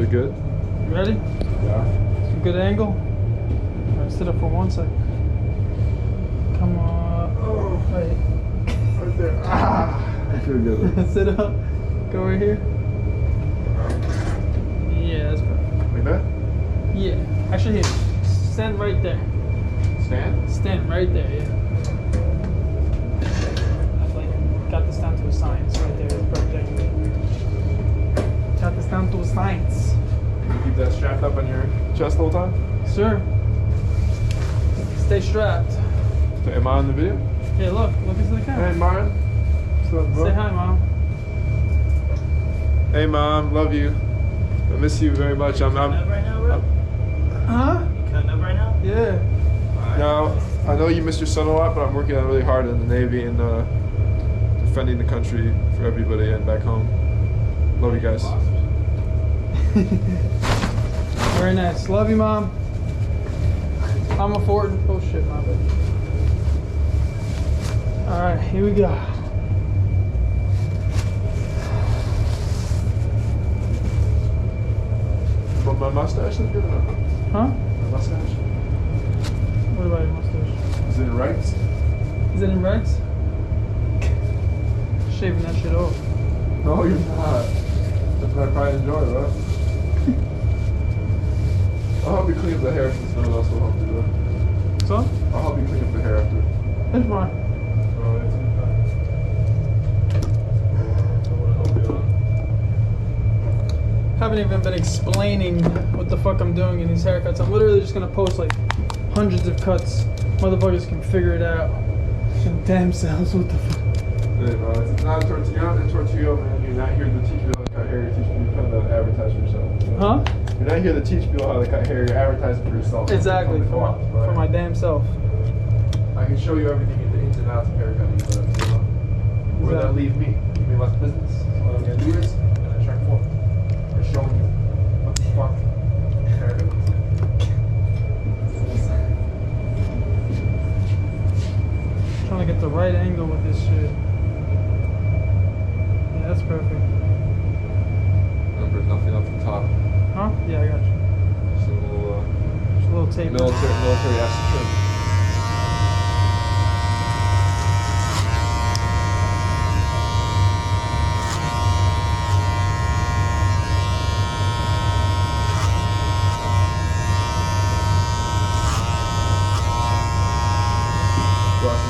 really good. You ready? Yeah. Some good angle. All right, sit up for 1 second. Come on. Oh, wait. Right there. Ah! I feel good. Sit up. Go right here. Yeah, that's perfect. Like that? Yeah. Actually, here. Stand right there. Stand? Stand right there, yeah. I've like got this down to a science right there. It's perfect. Got this down to a science. Can you keep that strapped up on your chest the whole time? Sure. Stay strapped. So am I on the video? Hey, look into the camera. Hey, Mom. What's up, bro? Say hi, Mom. Hey, Mom. Love you. I miss you very much. Cutting up right now, bro? Huh? You cutting up right now? Yeah. Now, I know you missed your son a lot, but I'm working on really hard in the Navy and defending the country for everybody and back home. Love you guys. Very nice. Love you, Mom. I'm a Forton. Oh shit, my bad. All right, here we go. But my mustache is good enough. Huh? My mustache. What about your mustache? Is it in rights? Is it in rags? Shaving that shit off. No, you're not. That's what I probably enjoy, right? I'll help you clean up the hair since no one else will help you do it. So? I'll help you clean up the hair after. That's fine. Haven't even been explaining what the fuck I'm doing in these haircuts. I'm literally just gonna post like hundreds of cuts. Motherfuckers can figure it out. Some damn selves, what the fuck? Hey, bro, it's not a tortilla. You're not in tortilla, man. You're not here to teach people how to cut hair. You're teaching people how to advertise for yourself. Huh? You're not here to teach people how to cut hair. You're advertising for yourself. Exactly, for my damn self. I can show you everything in the ins and outs of haircutting, but where that leave me? Give me less business. So what I'm gonna do is I'm gonna transform. Or showing you what the fuck haircut is. Trying to get the right angle with this shit. Yeah, that's perfect. Remember, nothing off the top. Huh? Yeah, I got you. Just a Little tape. military acid.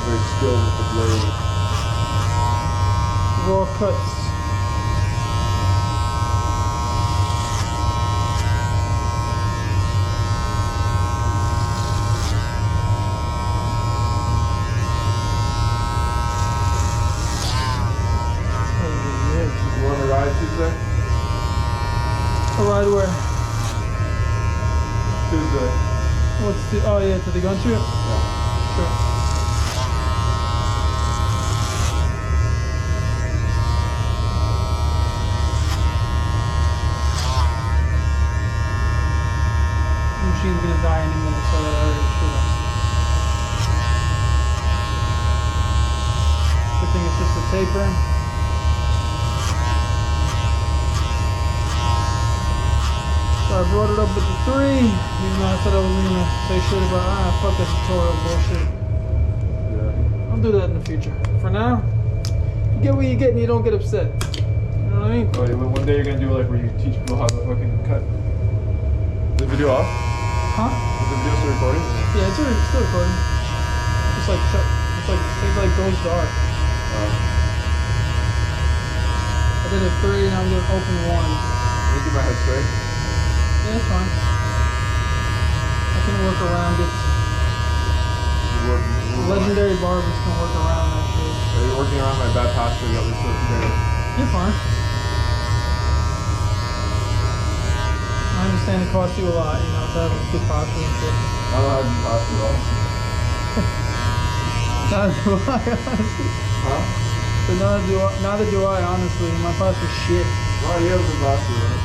Very skilled with the blade. Raw cuts. You want to ride Tuesday? A ride where? Tuesday. What's the? Oh yeah, to the gun shoot. Yeah. Sure. Machine's gonna die in a minute, so I gotta hurry shoot up. Good thing it's just a taper. So I brought it up with the 3, even though I said I wasn't gonna say shit about fuck that tutorial bullshit. Yeah. I'll do that in the future. For now, you get what you get and you don't get upset. You know what I mean? Oh, yeah, one day you're gonna do like where you teach people how to fucking cut. Is the video off? Huh? Is the video still recording? Yeah, it's still recording. Just like it goes dark. I did a 3 and I'm doing open 1. Let me get my head straight. Yeah, that's fine. I can work around it. Legendary barbers can work around that shit. Are you working around my bad posture? You got this today. You're fine. I understand it costs you a lot, you know, to have a good posture and shit. I don't have any posture at all. Neither do I, honestly. Huh? But neither do I, honestly. My posture's shit. Well, you have a good posture, right?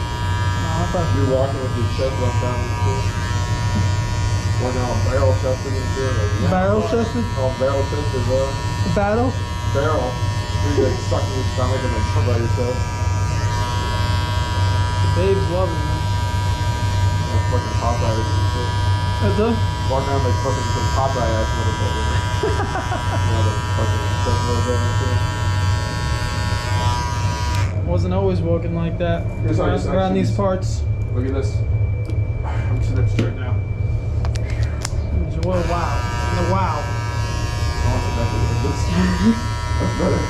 No, my posture. You're walking with your chest left down and shit. Walking on barrel chested and shit. Like, Barrel chested? Oh, barrel chested, bro. Battle? Barrel. You're like sucking your stomach and then come by yourself. The babes love it, man. fucking Popeyes and shit. That's it? Walking around like fucking some Popeye ass motherfucker. You know, the fucking stuff like that right Wasn't always walking like that. Here's how I just Around actually these just- parts. there. Look at this. I'm sitting up straight now. Wow. The wow. I want it back like this. That's better.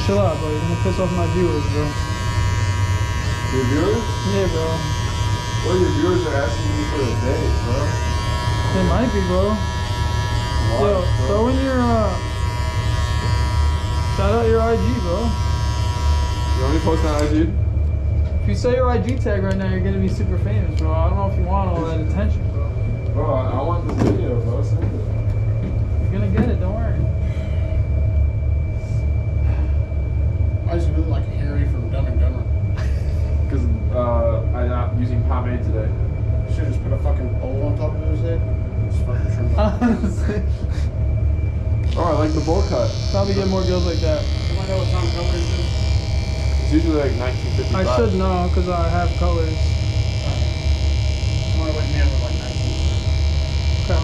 Chill out, bro. You're gonna piss off my viewers, bro. Your viewers? Yeah, bro. Well, your viewers are asking me for a date, bro. They might be, bro. Why, Yo, bro? throw in your, shout out your IG, bro. You want me to post on IG? If you say your IG tag right now, you're gonna be super famous, bro. I don't know if you want all that attention, bro. Bro, I want this video, bro. Send it. You're gonna get it, don't worry. I just really like Harry from Dumb and Dumber. Because I'm not using pomade today. Should just put a fucking bowl on top of his head. Just fucking trim it. Honestly. Oh, I like the bowl cut. Probably get more girls like that. You wanna know what Tom Colors is? It's usually like 1955. I should know, because I have colors. You wanna wake me up with like 19. Okay.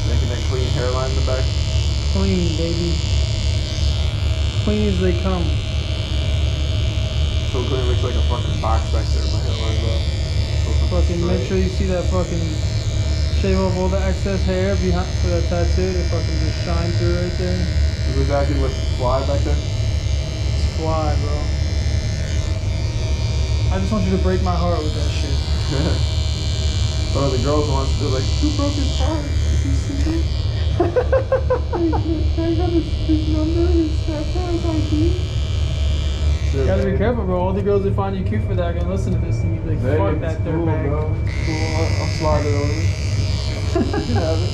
Making that clean hairline in the back. Clean, baby. Clean as they come. So clean, it looks like a fucking box back there in my hairline, bro. Fucking make sure you see that fucking shave off all the excess hair behind for that tattoo. They fucking just shine through right there. Who's acting with fly back there? It's fly, bro. I just want you to break my heart with that shit. Oh, the girls want to like, who broke his heart? Is he single? I got his number, his Snapchat ID. You gotta be careful, bro. All the girls that find you cute for that are gonna listen to this and be like, Hey, fuck it's that cool, dirtbag. bro. It's cool. I'll slide it over. You can have it.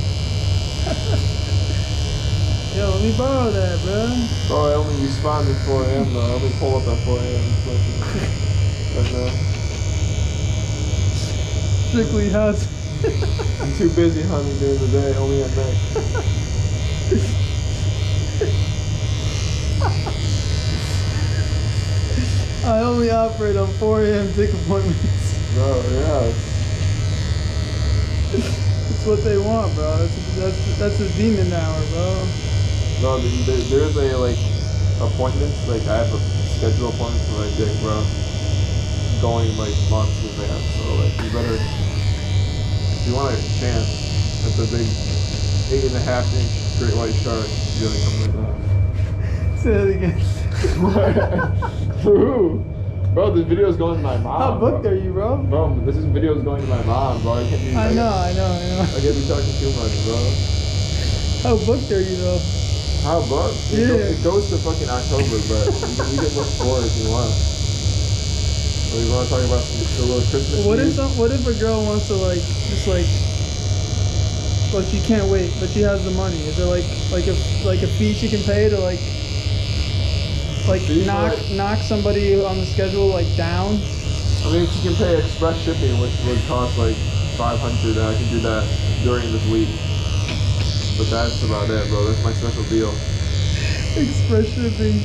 Yo, let me borrow that, bro. Bro, I only respond at 4 a.m. though. I only pull up at 4 a.m. But no. Strictly house. I'm too busy hunting during the day, only at night. I only operate on 4 a.m. dick appointments. Bro, yeah. That's what they want, bro. That's a demon hour, bro. No, there's a like appointments. Like I have a schedule appointments for my dick, bro. Going like months in advance. So like you better, if you want a chance at the big 8.5-inch great white shark, you gotta come like that. Say that again. For who? Bro, this video is going to my mom. How booked bro. are you, bro? Bro, this video is going to my mom, bro. I can't be. I know. I can't be talking too much, bro. How booked are you, though? How booked? Yeah. It goes to fucking October, but we can look forward if you want. Or you want to talk about the little Christmas? What if news? what if a girl wants to like just like, but she can't wait, but she has the money? Is there like a fee she can pay to like Fee for knock somebody on the schedule like down? I mean, she can pay express shipping, which would cost like $500, and I can do that during this week. But that's about it, bro. That's my special deal. Express shipping.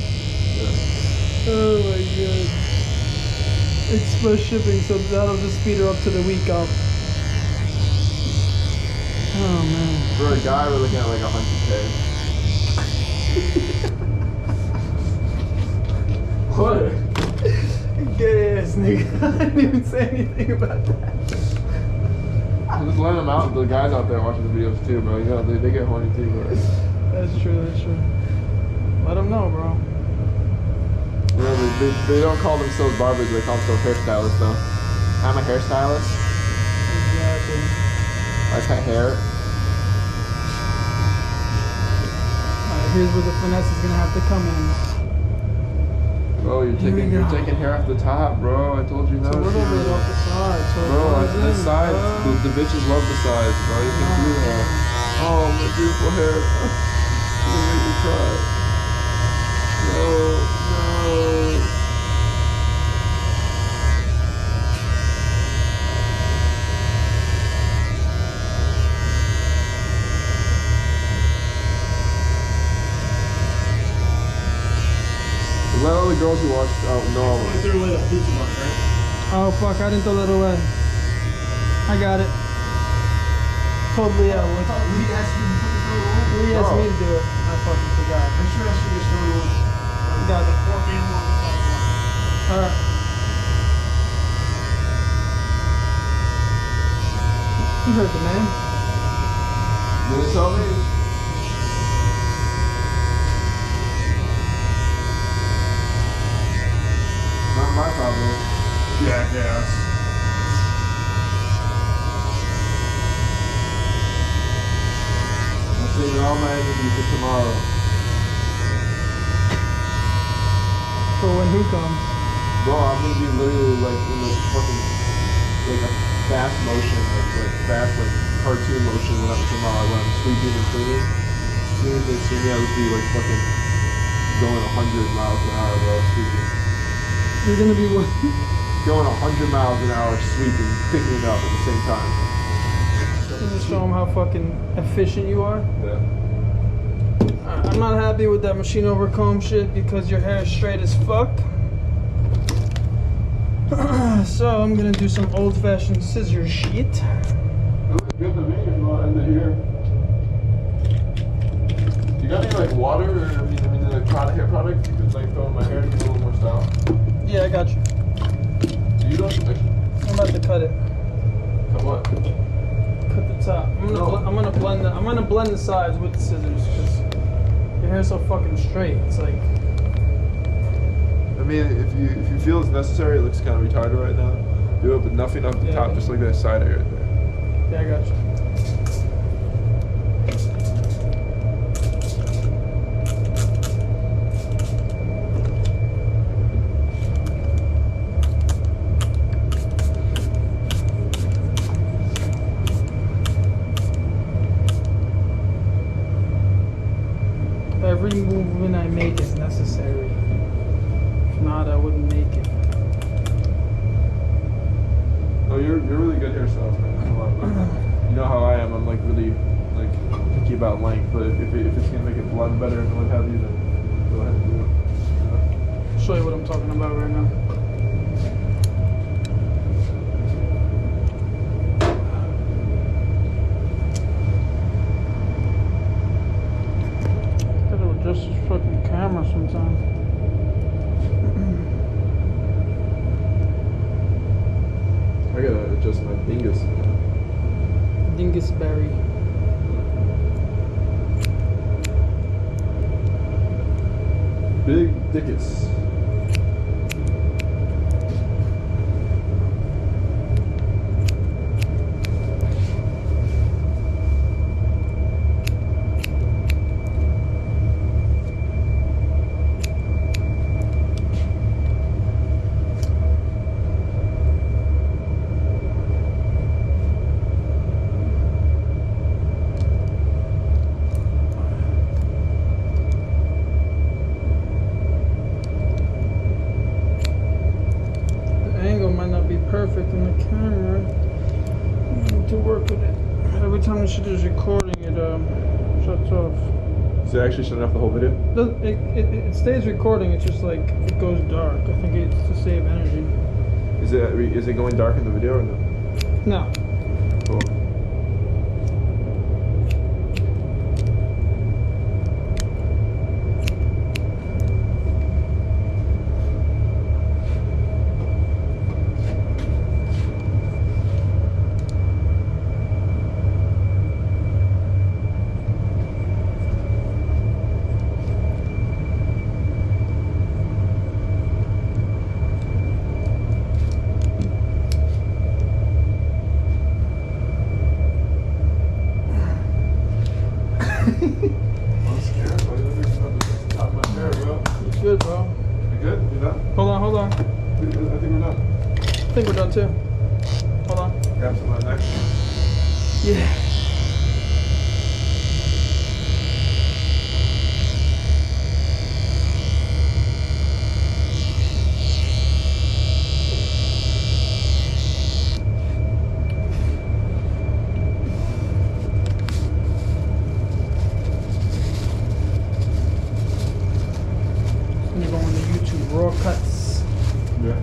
Yeah. Oh my god. Express shipping, so that'll just speed her up to the week up. Oh man. For a guy, we're looking at like 100K. What? Gay ass nigga. I didn't even say anything about that. I'm just letting them out. The guys out there watching the videos too, bro. You know, they get horny too, bro. That's true. Let them know, bro. You know, they don't call themselves barbers, they call themselves hairstylists, though. I'm a hairstylist. Exactly. I cut hair. Alright, here's where the finesse is gonna have to come in. Bro, you're Here we you're go. taking hair off the top, bro. I told you It's not a little to. bit off the side, so it Bro, goes the in, sides, bro. the bitches love the sides, bro. You can do that. Oh, my beautiful hair. You're gonna make me cry. No, no. Let all the girls who watch know. I threw away the pizza box, right? Oh fuck, I didn't throw that away. I got it. Totally out. Lee asked you to put the throw away? Lee asked me to do it. I fucking forgot. I'm sure I should just throw it away. You got it. Fork and one beside one. Alright. You heard the man. Did it tell me? Not my problem. Jackass. I'm saving all my energy for tomorrow. For when who comes? Bro, I'm gonna be literally like in this fucking like a fast motion, like fast like cartoon motion when I'm tomorrow when I'm sleeping and cleaning. As soon as they see me, I would be like fucking going 100 miles an hour, bro, sleeping. You're gonna be what? Going 100 miles an hour, sleeping, picking it up at the same time. Just show them how fucking efficient you are. Yeah. I'm not happy with that machine over comb shit because your hair is straight as fuck. So I'm gonna do some old fashioned scissor shit. It looks good to me if you want to end it here. You got any like water or I mean like hair products you could like throw in my hair to get a little more style? Yeah, I got you. You don't like I'm about to cut it. cut what? Cut the top. I'm gonna blend the sides with the scissors because your hair's so fucking straight. It's like I mean if you feel it's necessary, it looks kind of retarded right now. Do it but nothing up the Yeah. top, just like that side area right there. yeah, I got you. Every movement I make is necessary. If not, I wouldn't make it. Oh, you're really good hairstyles, man. You know how I am. I'm like really like picky about length, but if it's gonna make it blend better and what have you, then go ahead and do it. Show you what I'm talking about right now. Gotta adjust this fucking camera sometimes. I gotta adjust my dingus. Dingusberry. Big dickus. Perfect in the camera. I need to work with it. Every time the shit is recording, it shuts off. Is it actually shutting off the whole video? It stays recording. It's just like it goes dark. I think it's to save energy. Is it going dark in the video or no? No. Cool. action. Yeah. I'm gonna go on the YouTube raw cuts. Yeah.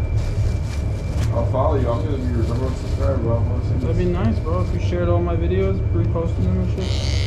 I'll follow you. I'm gonna be your number one subscriber. I want to see That'd be this. nice, bro. If you shared all my videos, reposted them and shit.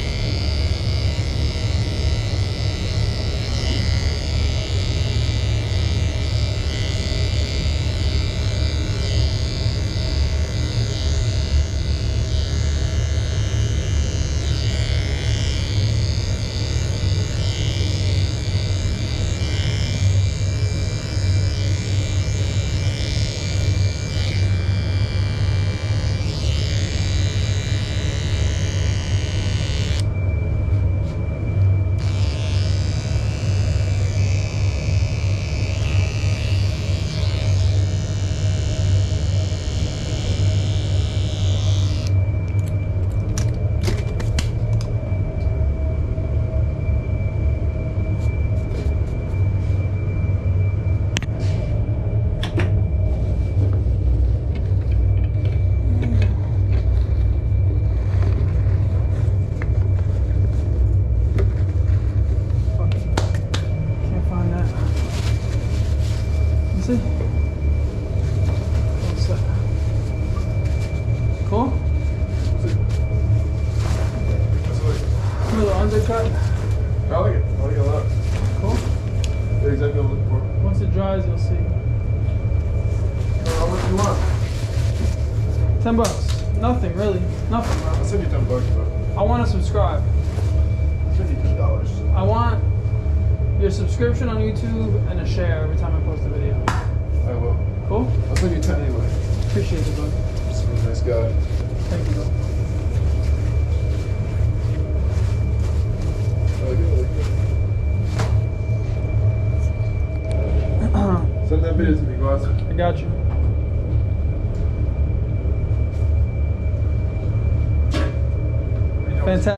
See? What's that? Cool? That's Little undercut. I like it. I like it a lot. Cool. That's exactly what I'm looking for. Once it dries, you'll see. How much do you want? $10. Nothing, really. Nothing, bro. I'll send you $10, bro. I want to subscribe. I'll send you $10. I want your subscription on YouTube and a share every time I post a video. I will. Cool? I'll send you 10 anyway. Appreciate it, bud. Just a nice guy. Thank you, bro. I like it. I like it. Send that video to me, guys. I got you.